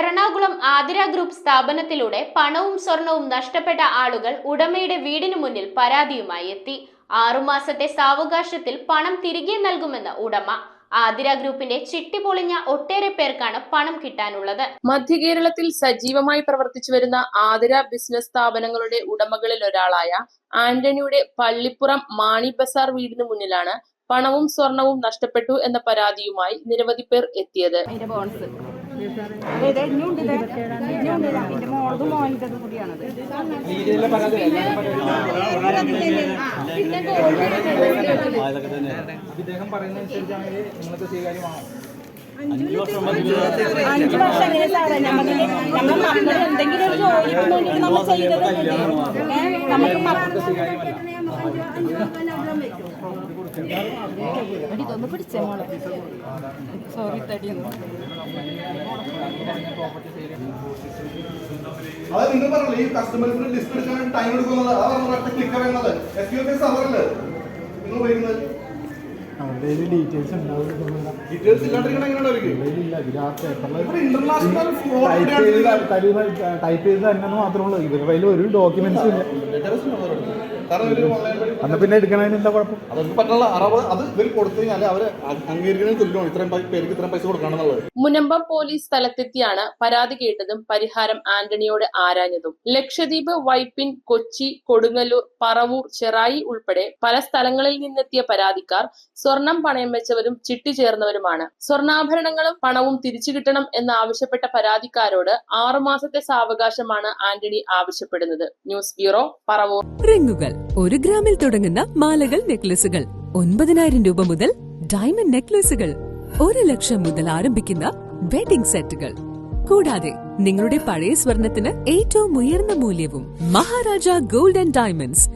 Ernakulam Athira group സ്ഥാപനത്തിലൂടെ പണവും സ്വർണവും നഷ്ടപ്പെട്ട ആളുകൾ ഉടമയുടെ വീടിനു മുന്നിൽ പരാതിയുമായി എത്തി. 6 മാസത്തെ സാവകാശത്തിൽ പണം തിരികെ നൽകുമെന്ന് ഉടമ. ആതിര ഗ്രൂപ്പിന്റെ ചിട്ടി പൊളിഞ്ഞ ഒട്ടേറെ പേർക്കാണ് പണം കിട്ടാനുള്ളത്. മധ്യകേരളത്തിൽ സജീവമായി പ്രവർത്തിച്ചു വരുന്ന ആതിര ബിസിനസ് സ്ഥാപനങ്ങളുടെ ഉടമകളിൽ ഒരാളായ ആന്റണിയുടെ പള്ളിപ്പുറം മാണി ബസാർ വീടിനു മുന്നിലാണ് പണവും സ്വർണവും നഷ്ടപ്പെട്ടു എന്ന പരാതിയുമായി നിരവധി പേർ എത്തിയത്. ഇതൊന്ന് പിടിച്ചേ മോളെ, സോറി തടിയൊന്നും. അത് നിങ്ങൾ പറഞ്ഞില്ല, ഈ കസ്റ്റമേഴ്സിന് ലിസ്റ്റ് എടുക്കാൻ ടൈം എടുക്കുന്നത് അതാണ് ക്ലിക്ക് പറയുന്നത്. അവരല്ലേ നിങ്ങൾ വരുന്നത്? ഡീറ്റെയിൽസ് ടൈപ്പ് ചെയ്ത് തന്നെ മാത്രമുള്ളൂ. ഇവരുടെ കയ്യിൽ ഒരു ഡോക്യുമെന്റ്സും ഇല്ല. അന്ന് പിന്നെ എടുക്കണതിന് എന്താ കുഴപ്പം? അതൊന്നും പറ്റുള്ള അത് ഇവർ കൊടുത്തു കഴിഞ്ഞാൽ അവര് അംഗീകരിക്കുന്നതിന് തുല്യമാണ് ഇത്രയും പേർക്ക് ഇത്രയും പൈസ കൊടുക്കണമെന്നുള്ളത്. മുനമ്പം പോലീസ് സ്ഥലത്തെത്തിയാണ് പരാതി കേട്ടതും പരിഹാരം ആന്റണിയോട് ആരാഞ്ഞതും. ലക്ഷദ്വീപ്, വൈപ്പിൻ, കൊച്ചി, കൊടുങ്ങല്ലൂർ, പറവൂർ, ചെറായി ഉൾപ്പെടെ പല സ്ഥലങ്ങളിൽ നിന്നെത്തിയ പരാതിക്കാർ സ്വർണം പണയം വെച്ചവരും ചിട്ടി ചേർന്നവരുമാണ്. സ്വർണ്ണാഭരണങ്ങളും പണവും തിരിച്ചു കിട്ടണം എന്നാവശ്യപ്പെട്ട പരാതിക്കാരോട് 6 മാസത്തെ സാവകാശമാണ് ആന്റണി ആവശ്യപ്പെടുന്നത്. News bureau, Paravur. റിങ്ങുകൾ 1 ഗ്രാമിൽ തുടങ്ങുന്ന മാലകൾ, നെക്ലസുകൾ 9,000 രൂപ മുതൽ ഡയമണ്ട് നെക്ലസുകൾ 1 ലക്ഷം മുതൽ ആരംഭിക്കുന്ന വെഡിംഗ് സെറ്റുകൾ, കൂടാതെ നിങ്ങളുടെ പഴയ സ്വർണത്തിന് ഏറ്റവും ഉയർന്ന മൂല്യവും. Maharaja gold and diamonds,